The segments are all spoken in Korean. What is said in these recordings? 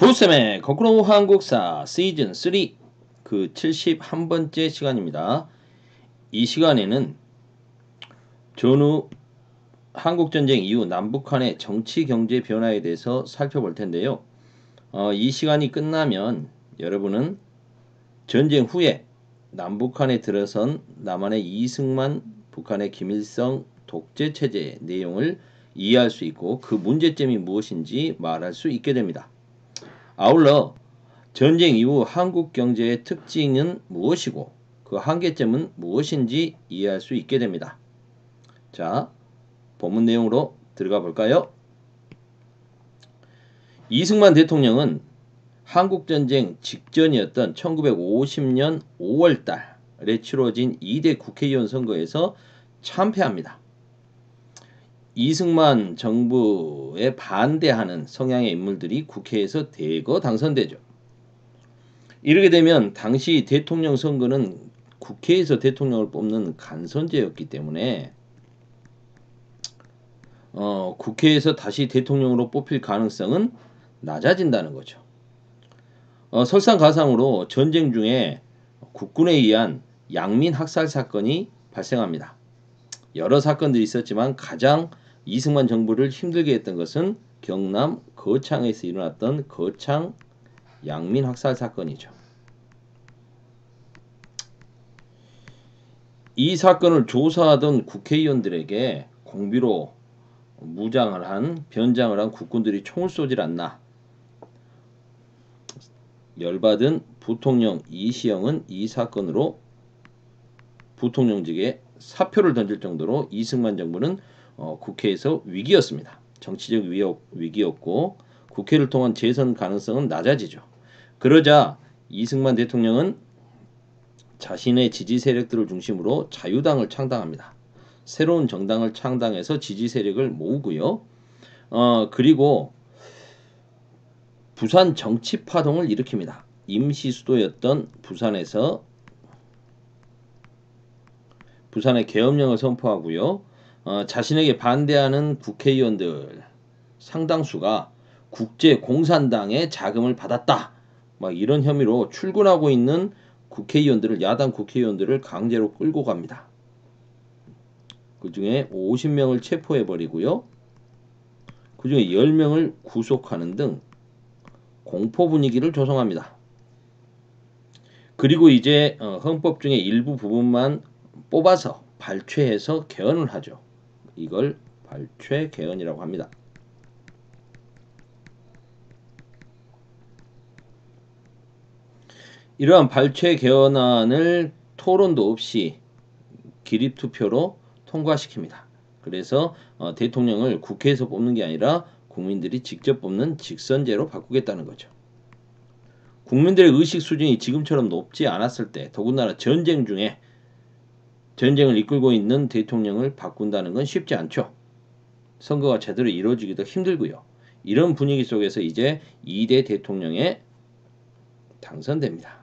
보쌤의 거꾸로 한국사 시즌 3 그 71번째 시간입니다. 이 시간에는 전후 한국전쟁 이후 남북한의 정치 경제 변화에 대해서 살펴볼 텐데요. 이 시간이 끝나면 여러분은 전쟁 후에 남북한에 들어선 남한의 이승만, 북한의 김일성 독재 체제의 내용을 이해할 수 있고 그 문제점이 무엇인지 말할 수 있게 됩니다. 아울러 전쟁 이후 한국 경제의 특징은 무엇이고 그 한계점은 무엇인지 이해할 수 있게 됩니다. 자, 본문 내용으로 들어가 볼까요? 이승만 대통령은 한국전쟁 직전이었던 1950년 5월달에 치러진 2대 국회의원 선거에서 참패합니다. 이승만 정부에 반대하는 성향의 인물들이 국회에서 대거 당선되죠. 이렇게 되면 당시 대통령 선거는 국회에서 대통령을 뽑는 간선제였기 때문에 국회에서 다시 대통령으로 뽑힐 가능성은 낮아진다는 거죠. 설상가상으로 전쟁 중에 국군에 의한 양민 학살 사건이 발생합니다. 여러 사건들이 있었지만 가장 이승만 정부를 힘들게 했던 것은 경남 거창에서 일어났던 거창 양민 학살 사건이죠. 이 사건을 조사하던 국회의원들에게 공비로 변장을 한 국군들이 총을 쏘질 않나. 열받은 부통령 이시영은 이 사건으로 부통령직에 사표를 던질 정도로 이승만 정부는 국회에서 위기였습니다. 정치적 위기였고 국회를 통한 재선 가능성은 낮아지죠. 그러자 이승만 대통령은 자신의 지지 세력들을 중심으로 자유당을 창당합니다. 새로운 정당을 창당해서 지지 세력을 모으고요. 그리고 부산 정치 파동을 일으킵니다. 임시 수도였던 부산에서 부산의 계엄령을 선포하고요. 자신에게 반대하는 국회의원들 상당수가 국제공산당의 자금을 받았다. 막 이런 혐의로 출근하고 있는 야당 국회의원들을 강제로 끌고 갑니다. 그 중에 50명을 체포해버리고요. 그 중에 10명을 구속하는 등 공포 분위기를 조성합니다. 그리고 이제 헌법 중에 일부 부분만 뽑아서 발췌해서 개헌을 하죠. 이걸 발췌 개헌이라고 합니다. 이러한 발췌 개헌안을 토론도 없이 기립투표로 통과시킵니다. 그래서 대통령을 국회에서 뽑는 게 아니라 국민들이 직접 뽑는 직선제로 바꾸겠다는 거죠. 국민들의 의식 수준이 지금처럼 높지 않았을 때 더군다나 전쟁 중에 전쟁을 이끌고 있는 대통령을 바꾼다는 건 쉽지 않죠. 선거가 제대로 이루어지기도 힘들고요. 이런 분위기 속에서 이제 2대 대통령에 당선됩니다.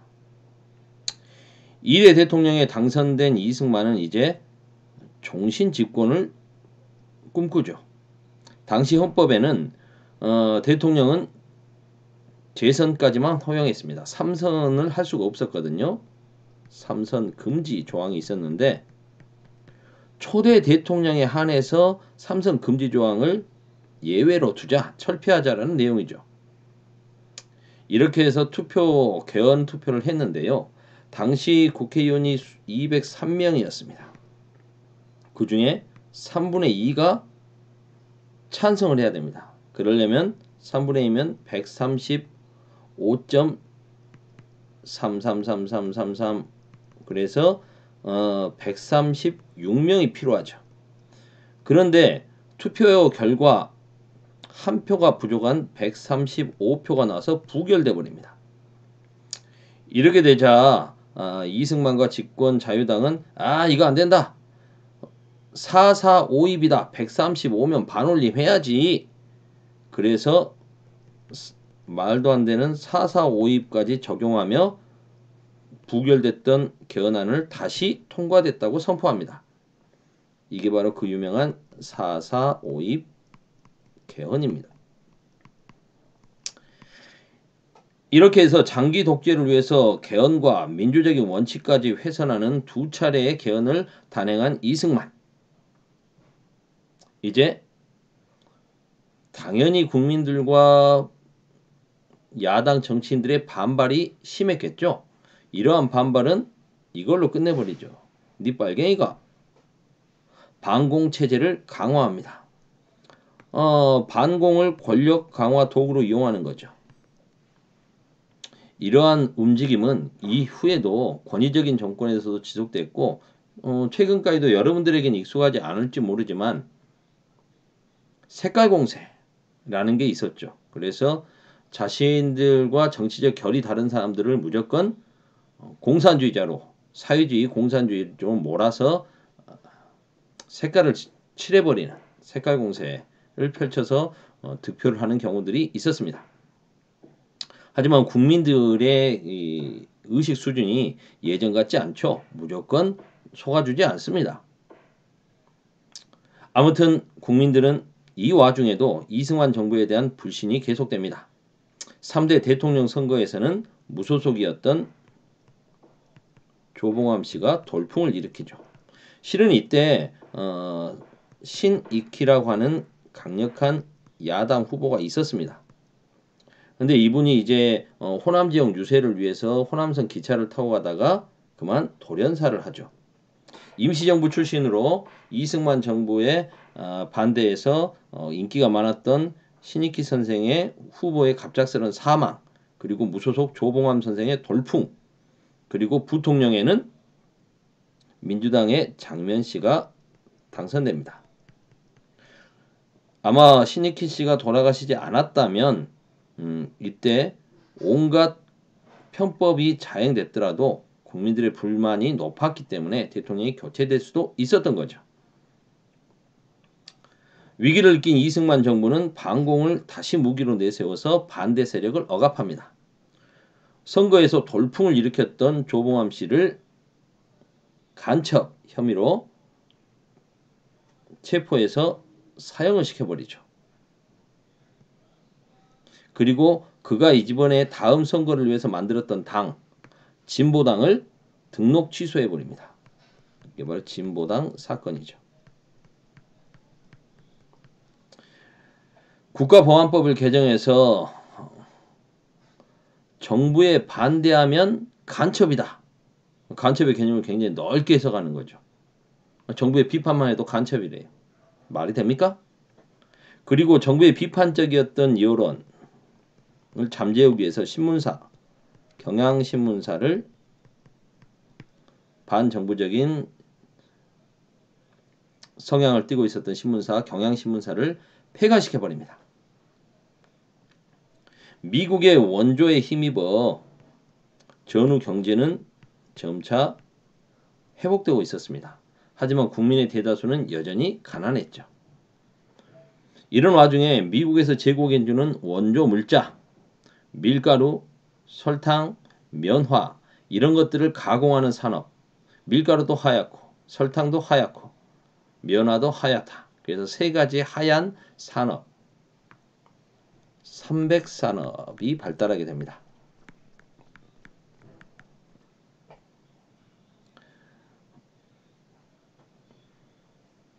2대 대통령에 당선된 이승만은 이제 종신 집권을 꿈꾸죠. 당시 헌법에는 대통령은 재선까지만 허용했습니다. 3선을 할 수가 없었거든요. 3선 금지 조항이 있었는데 초대 대통령에 한해서 3선 금지 조항을 예외로 두자, 철폐하자라는 내용이죠. 이렇게 해서 개헌 투표를 했는데요. 당시 국회의원이 203명이었습니다. 그 중에 3분의 2가 찬성을 해야 됩니다. 그러려면 3분의 2면 135.33333 그래서 136명이 필요하죠. 그런데 투표 결과 한 표가 부족한 135표가 나와서 부결돼 버립니다. 이렇게 되자 이승만과 집권 자유당은 이거 안 된다. 4.4.5입이다. 135면 반올림 해야지. 그래서 말도 안 되는 4.4.5입까지 적용하며 부결됐던 개헌안을 다시 통과됐다고 선포합니다. 이게 바로 그 유명한 4.4.5입 개헌입니다. 이렇게 해서 장기 독재를 위해서 개헌과 민주적인 원칙까지 훼손하는 두 차례의 개헌을 단행한 이승만. 이제 당연히 국민들과 야당 정치인들의 반발이 심했겠죠. 이러한 반발은 이걸로 끝내버리죠. 니 빨갱이가 반공체제를 강화합니다. 반공을 권력 강화 도구로 이용하는 거죠. 이러한 움직임은 이후에도 권위적인 정권에서도 지속됐고 최근까지도 여러분들에게는 익숙하지 않을지 모르지만 색깔 공세라는 게 있었죠. 그래서 자신들과 정치적 결이 다른 사람들을 무조건 공산주의자로 사회주의 공산주의 좀 몰아서 색깔을 칠해버리는 색깔 공세를 펼쳐서 득표를 하는 경우들이 있었습니다. 하지만 국민들의 이 의식 수준이 예전 같지 않죠. 무조건 속아주지 않습니다. 아무튼 국민들은 이 와중에도 이승만 정부에 대한 불신이 계속됩니다. 3대 대통령 선거에서는 무소속이었던 조봉암 씨가 돌풍을 일으키죠. 실은 이때 신익희라고 하는 강력한 야당 후보가 있었습니다. 근데 이분이 이제 호남 지역 유세를 위해서 호남선 기차를 타고 가다가 그만 돌연사를 하죠. 임시정부 출신으로 이승만 정부에 반대해서 인기가 많았던 신익희 선생의 후보의 갑작스런 사망, 그리고 무소속 조봉암 선생의 돌풍, 그리고 부통령에는 민주당의 장면 씨가 당선됩니다. 아마 신익희 씨가 돌아가시지 않았다면 이때 온갖 편법이 자행됐더라도 국민들의 불만이 높았기 때문에 대통령이 교체될 수도 있었던 거죠. 위기를 느낀 이승만 정부는 반공을 다시 무기로 내세워서 반대 세력을 억압합니다. 선거에서 돌풍을 일으켰던 조봉암 씨를 간첩 혐의로 체포해서 사형을 시켜버리죠. 그리고 그가 이번에 다음 선거를 위해서 만들었던 당, 진보당을 등록 취소해버립니다. 이게 바로 진보당 사건이죠. 국가보안법을 개정해서 정부에 반대하면 간첩이다. 간첩의 개념을 굉장히 넓게 해석하는 거죠. 정부의 비판만 해도 간첩이래요. 말이 됩니까? 그리고 정부의 비판적이었던 여론을 잠재우기 위해서 신문사, 경향신문사를 반정부적인 성향을 띠고 있었던 신문사, 경향신문사를 폐간시켜버립니다. 미국의 원조에 힘입어 전후 경제는 점차 회복되고 있었습니다. 하지만 국민의 대다수는 여전히 가난했죠. 이런 와중에 미국에서 제공해주는 원조 물자, 밀가루, 설탕, 면화 이런 것들을 가공하는 산업, 밀가루도 하얗고 설탕도 하얗고 면화도 하얗다. 그래서 세 가지 하얀 산업, 삼백산업이 발달하게 됩니다.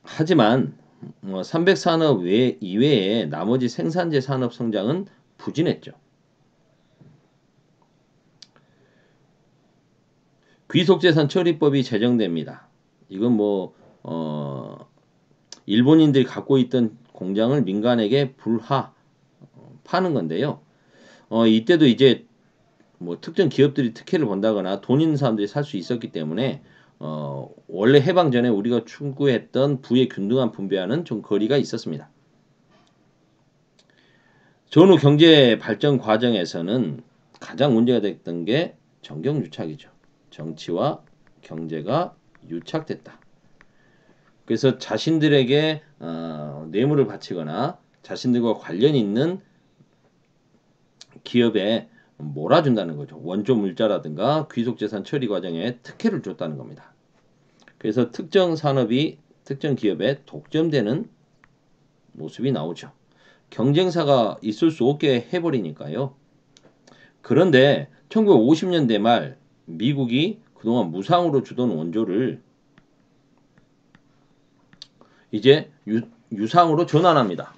하지만 삼백산업 이외에 나머지 생산재 산업 성장은 부진했죠. 귀속재산 처리법이 제정됩니다. 이건 일본인들이 갖고 있던 공장을 민간에게 파는 건데요. 이때도 이제 특정 기업들이 특혜를 본다거나 돈 있는 사람들이 살 수 있었기 때문에 원래 해방 전에 우리가 추구했던 부의 균등한 분배와는 좀 거리가 있었습니다. 전후 경제 발전 과정에서는 가장 문제가 됐던 게 정경유착이죠. 정치와 경제가 유착됐다. 그래서 자신들에게 뇌물을 바치거나 자신들과 관련 있는 기업에 몰아준다는 거죠. 원조 물자라든가 귀속재산 처리 과정에 특혜를 줬다는 겁니다. 그래서 특정 산업이 특정 기업에 독점되는 모습이 나오죠. 경쟁사가 있을 수 없게 해버리니까요. 그런데 1950년대 말 미국이 그동안 무상으로 주던 원조를 이제 유상으로 전환합니다.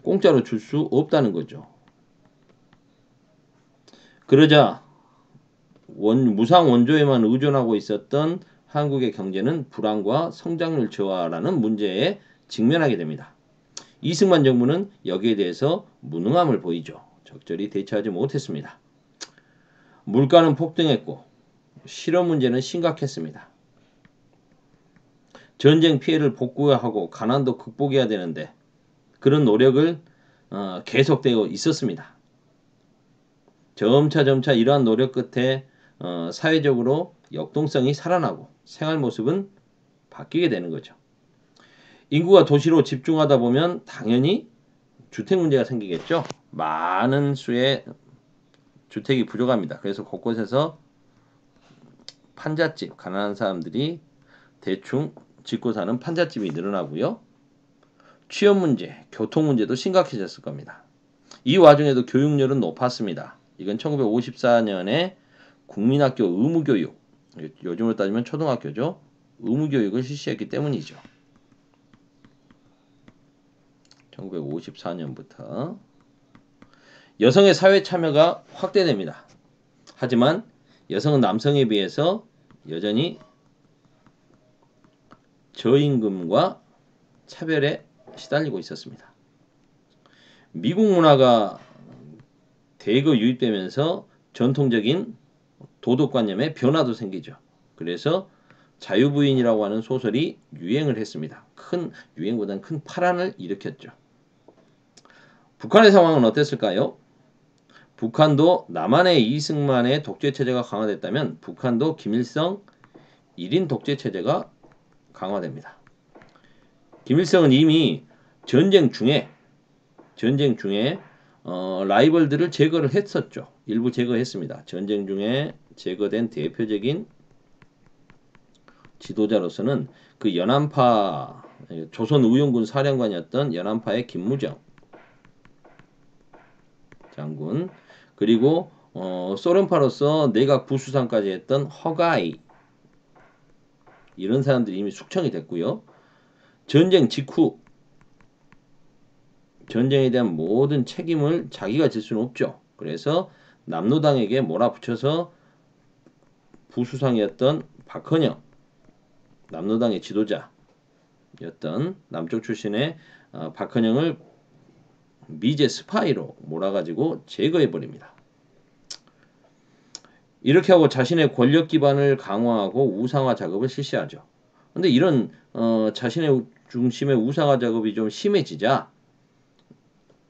공짜로 줄 수 없다는 거죠. 그러자 무상 원조에만 의존하고 있었던 한국의 경제는 불황과 성장률 저하라는 문제에 직면하게 됩니다. 이승만 정부는 여기에 대해서 무능함을 보이죠. 적절히 대처하지 못했습니다. 물가는 폭등했고 실업 문제는 심각했습니다. 전쟁 피해를 복구하고 가난도 극복해야 되는데 그런 노력을 계속되어 있었습니다. 점차 이러한 노력 끝에 사회적으로 역동성이 살아나고 생활 모습은 바뀌게 되는 거죠. 인구가 도시로 집중하다 보면 당연히 주택 문제가 생기겠죠. 많은 수의 주택이 부족합니다. 그래서 곳곳에서 판잣집, 가난한 사람들이 대충 짓고 사는 판잣집이 늘어나고요. 취업 문제, 교통 문제도 심각해졌을 겁니다. 이 와중에도 교육열은 높았습니다. 이건 1954년에 국민학교 의무교육, 요즘으로 따지면 초등학교죠. 의무교육을 실시했기 때문이죠. 1954년부터 여성의 사회 참여가 확대됩니다. 하지만 여성은 남성에 비해서 여전히 저임금과 차별에 시달리고 있었습니다. 미국 문화가 대거 유입되면서 전통적인 도덕관념에 변화도 생기죠. 그래서 자유부인이라고 하는 소설이 유행을 했습니다. 큰 유행보다는 큰 파란을 일으켰죠. 북한의 상황은 어땠을까요? 북한도 남한의 이승만의 독재체제가 강화됐다면 북한도 김일성 1인 독재체제가 강화됩니다. 김일성은 이미 전쟁 중에 라이벌들을 제거를 했었죠. 일부 제거했습니다. 전쟁 중에 제거된 대표적인 지도자로서는 그 연안파 조선의용군 사령관이었던 연안파의 김무정 장군, 그리고 소련파로서 내각 부수상까지 했던 허가이, 이런 사람들이 이미 숙청이 됐고요. 전쟁 직후 전쟁에 대한 모든 책임을 자기가 질 수는 없죠. 그래서 남로당에게 몰아붙여서 부수상이었던 박헌영, 남로당의 지도자였던 남쪽 출신의 박헌영을 미제 스파이로 몰아가지고 제거해버립니다. 이렇게 하고 자신의 권력 기반을 강화하고 우상화 작업을 실시하죠. 근데 이런 자신의 중심의 우상화 작업이 좀 심해지자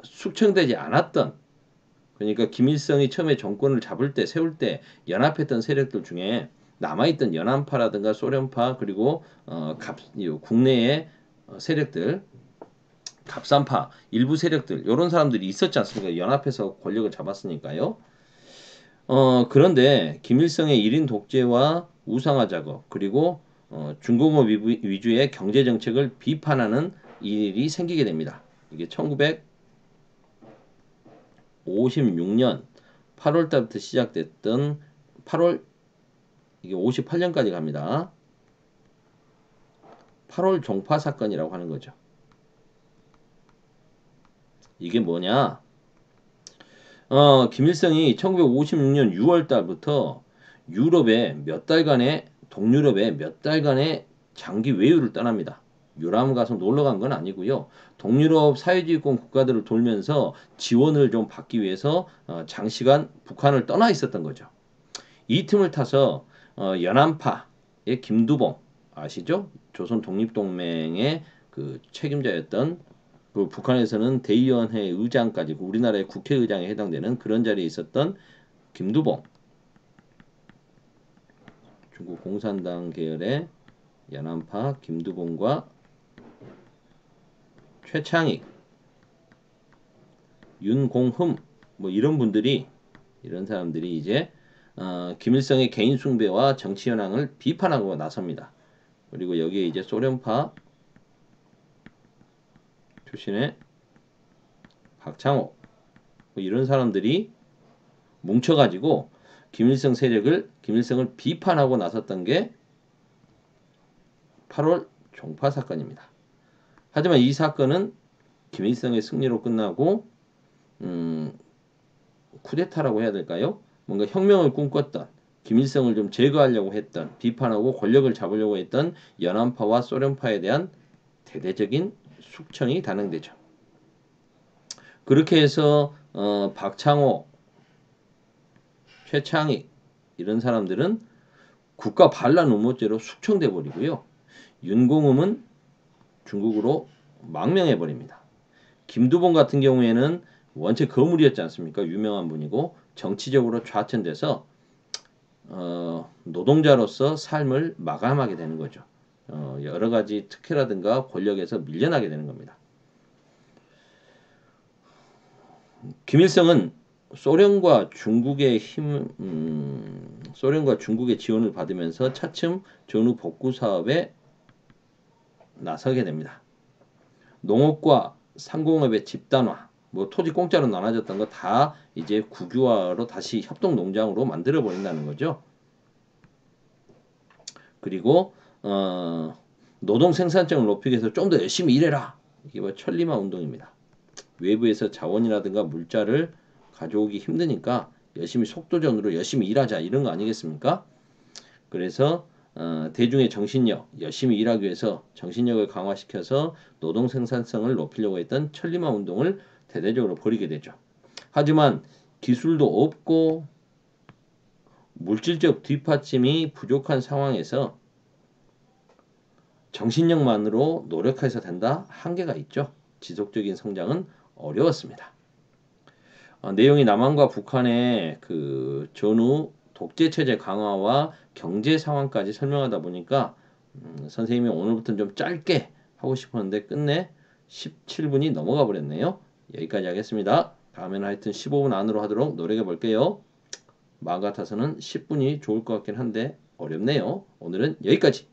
숙청되지 않았던, 그러니까 김일성이 처음에 정권을 세울 때 연합했던 세력들 중에 남아있던 연안파라든가 소련파, 그리고 국내의 세력들, 갑산파 일부 세력들, 이런 사람들이 있었지 않습니까? 연합해서 권력을 잡았으니까요. 그런데 김일성의 1인 독재와 우상화 작업, 그리고 중공업 위주의 경제 정책을 비판하는 일이 생기게 됩니다. 이게 1956년 8월 달부터 시작됐던 8월, 이게 58년까지 갑니다. 8월 종파 사건이라고 하는 거죠. 이게 뭐냐? 김일성이 1956년 6월 달부터 동유럽에 몇 달간의 장기 외유를 떠납니다. 유람 가서 놀러 간 건 아니고요. 동유럽 사회주의권 국가들을 돌면서 지원을 좀 받기 위해서 장시간 북한을 떠나 있었던 거죠. 이 틈을 타서 연안파의 김두봉 아시죠? 조선 독립동맹의 그 책임자였던, 그 북한에서는 대의원회 의장까지, 우리나라의 국회의장에 해당되는 그런 자리에 있었던 김두봉, 중국 공산당 계열의 연안파 김두봉과 최창익, 윤공흠, 뭐 이런 사람들이 이제 김일성의 개인 숭배와 정치 현황을 비판하고 나섭니다. 그리고 여기에 이제 소련파 출신의 박창호, 뭐 이런 사람들이 뭉쳐가지고 김일성을 비판하고 나섰던 게 8월 종파 사건입니다. 하지만 이 사건은 김일성의 승리로 끝나고 쿠데타라고 해야 될까요? 뭔가 혁명을 꿈꿨던 김일성을 좀 제거하려고 했던 비판하고 권력을 잡으려고 했던 연안파와 소련파에 대한 대대적인 숙청이 단행되죠. 그렇게 해서 박창호, 최창익 이런 사람들은 국가 반란 음모죄로 숙청돼 버리고요. 윤공음은 중국으로 망명해 버립니다. 김두봉 같은 경우에는 원체 거물이었지 않습니까? 유명한 분이고 정치적으로 좌천돼서 노동자로서 삶을 마감하게 되는 거죠. 여러 가지 특혜라든가 권력에서 밀려나게 되는 겁니다. 김일성은 소련과 중국의 지원을 받으면서 차츰 전후 복구 사업에 나서게 됩니다. 농업과 상공업의 집단화, 뭐 토지 공짜로 나눠줬던 거 다 이제 국유화로 다시 협동 농장으로 만들어 버린다는 거죠. 그리고 노동 생산성을 높이기 위해서 좀 더 열심히 일해라. 이게 뭐 천리마 운동입니다. 외부에서 자원이라든가 물자를 가져오기 힘드니까 열심히 속도전으로 열심히 일하자 이런 거 아니겠습니까? 그래서 대중의 정신력, 열심히 일하기 위해서 정신력을 강화시켜서 노동 생산성을 높이려고 했던 천리마 운동을 대대적으로 벌이게 되죠. 하지만 기술도 없고 물질적 뒷받침이 부족한 상황에서 정신력만으로 노력해서 된다? 한계가 있죠. 지속적인 성장은 어려웠습니다. 내용이 남한과 북한의 그 전후 독재 체제 강화와 경제 상황까지 설명하다 보니까 선생님이 오늘부터는 좀 짧게 하고 싶었는데 끝내 17분이 넘어가 버렸네요. 여기까지 하겠습니다. 다음에는 하여튼 15분 안으로 하도록 노력해 볼게요. 마음 같아서는 10분이 좋을 것 같긴 한데 어렵네요. 오늘은 여기까지.